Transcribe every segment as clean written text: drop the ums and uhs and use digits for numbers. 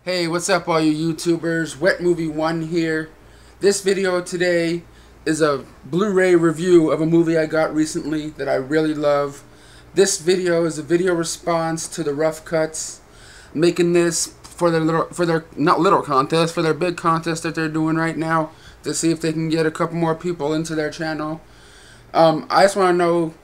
Hey, what's up all you YouTubers? Wet Movie 1 here. This video today is a Blu-ray review of a movie I got recently that I really love. This video is a video response to TheRoughCuts, making this for their big contest that they're doing right now to see if they can get a couple more people into their channel. I just want to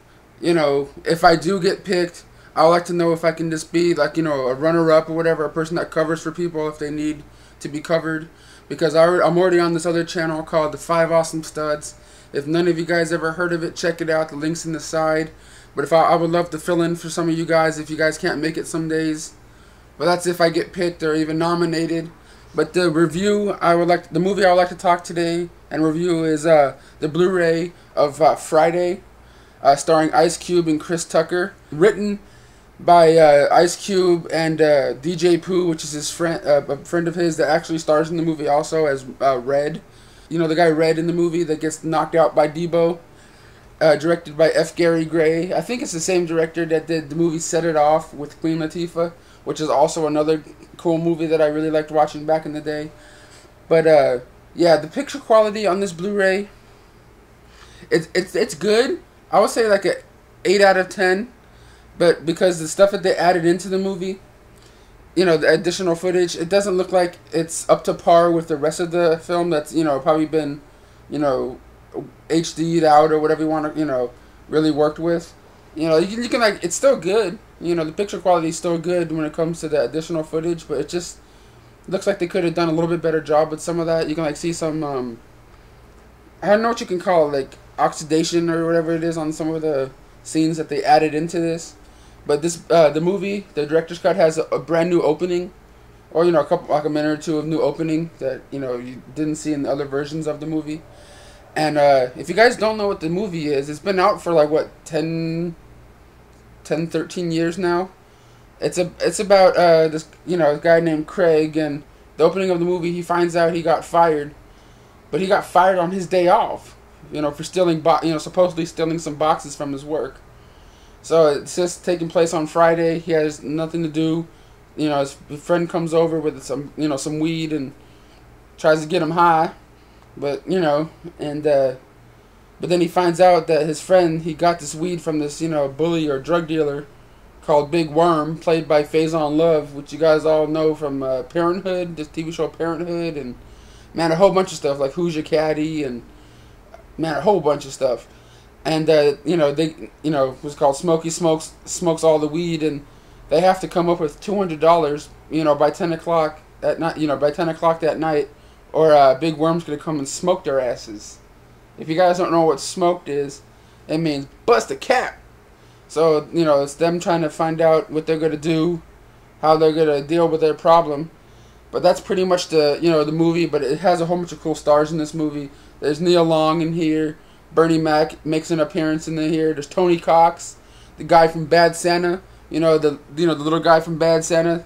know, if I do get picked, I would like to know if I can just be like, a runner-up or whatever, a person that covers for people if they need to be covered. Because I'm already on this other channel called the 5awesomestuds. If none of you guys ever heard of it, check it out. The link's in the side. But if I would love to fill in for some of you guys if you guys can't make it some days. But that's if I get picked or even nominated. But the review, the movie I would like to talk today and review is the Blu-ray of Friday, starring Ice Cube and Chris Tucker, written by Ice Cube and DJ Pooh, which is his friend, a friend of his that actually stars in the movie also as Red. You know, the guy Red in the movie that gets knocked out by Debo. Directed by F. Gary Gray. I think it's the same director that did the movie Set It Off with Queen Latifah, which is also another cool movie that I really liked watching back in the day. But yeah, the picture quality on this Blu-ray, it's good. I would say like a 8 out of 10. But because the stuff that they added into the movie, the additional footage, it doesn't look like it's up to par with the rest of the film that's, probably been, HD'd out or whatever you want to, really worked with. You can like, it's still good. The picture quality is still good when it comes to the additional footage, but it just looks like they could have done a little bit better job with some of that. You can like see some, I don't know what you can call it, like oxidation or whatever it is on some of the scenes that they added into this. But this, the movie, the director's cut has a brand new opening, or a couple, like a minute or two of new opening that you didn't see in the other versions of the movie. And if you guys don't know what the movie is, it's been out for like what 13 years now. It's about this guy named Craig, and the opening of the movie, he finds out he got fired, but he got fired on his day off, for stealing supposedly stealing some boxes from his work. So it's just taking place on Friday. He has nothing to do. His friend comes over with some weed and tries to get him high, but but then he finds out that his friend, he got this weed from this bully or drug dealer called Big Worm, played by Faison Love, which you guys all know from Parenthood, this TV show Parenthood, and man, a whole bunch of stuff like Who's Your Caddy, and man, a whole bunch of stuff. And what's called Smokey smokes all the weed, and they have to come up with $200, by 10 o'clock at night, by 10 o'clock that night, or Big Worm's gonna come and smoke their asses. If you guys don't know what smoked is, it means bust a cap. So it's them trying to find out what they're gonna do, how they're gonna deal with their problem. But that's pretty much the the movie. But it has a whole bunch of cool stars in this movie. There's Nia Long in here. Bernie Mac makes an appearance in here. There's Tony Cox, the guy from Bad Santa. The little guy from Bad Santa.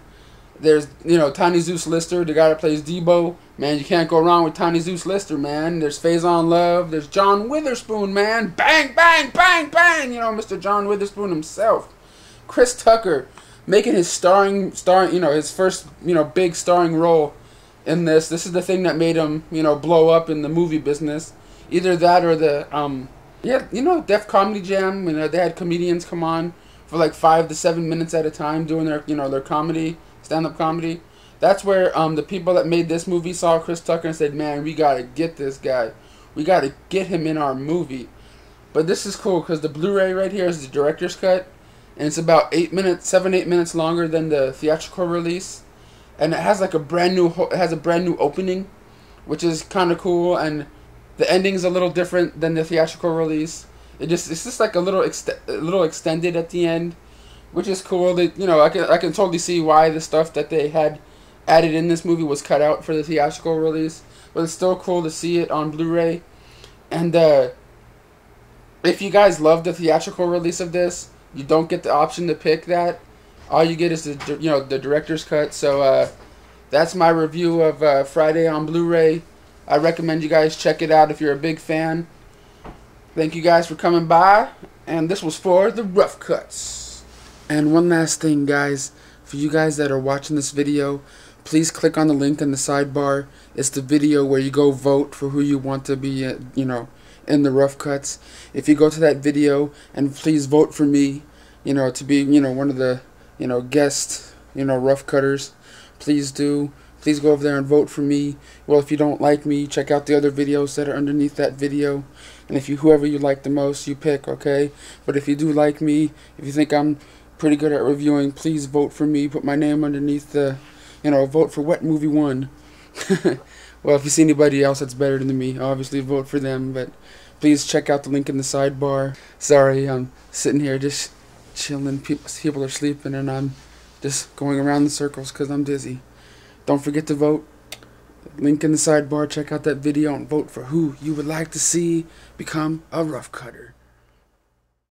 There's Tiny Zeus Lister, the guy that plays Debo. Man, you can't go wrong with Tiny Zeus Lister, man. There's Faison Love. There's John Witherspoon, man. Bang, bang, bang, bang. Mr. John Witherspoon himself. Chris Tucker making his his first big starring role in this. This is the thing that made him blow up in the movie business. Either that or the Def Comedy Jam. They had comedians come on for like 5 to 7 minutes at a time doing their their comedy, stand-up comedy. That's where the people that made this movie saw Chris Tucker and said, "Man, we gotta get this guy. We gotta get him in our movie." But this is cool because the Blu-ray right here is the director's cut, and it's about 8 minutes longer than the theatrical release, and it has like a brand new opening, which is kind of cool. And the ending's a little different than the theatrical release. It's just like a little extended at the end, which is cool. I can totally see why the stuff that they had added in this movie was cut out for the theatrical release, but it's still cool to see it on Blu-ray. And if you guys love the theatrical release of this, you don't get the option to pick that. All you get is the director's cut. So that's my review of Friday on Blu-ray. I recommend you guys check it out if you're a big fan. Thank you guys for coming by, and this was for TheRoughCuts. And one last thing, guys, for you guys that are watching this video, please click on the link in the sidebar. It's the video where you go vote for who you want to be, in the Rough Cuts. If you go to that video, and please vote for me, to be, one of the, guest, rough cutters. Please do. Please go over there and vote for me. Well, if you don't like me, check out the other videos that are underneath that video. And if whoever you like the most, you pick, okay? But if you do like me, if you think I'm pretty good at reviewing, please vote for me. Put my name underneath the, vote for what movie won. Well, if you see anybody else that's better than me, obviously vote for them. But please check out the link in the sidebar. Sorry, I'm sitting here just chilling. People are sleeping, and I'm just going around in circles because I'm dizzy. Don't forget to vote. Link in the sidebar. Check out that video and vote for who you would like to see become a rough cutter.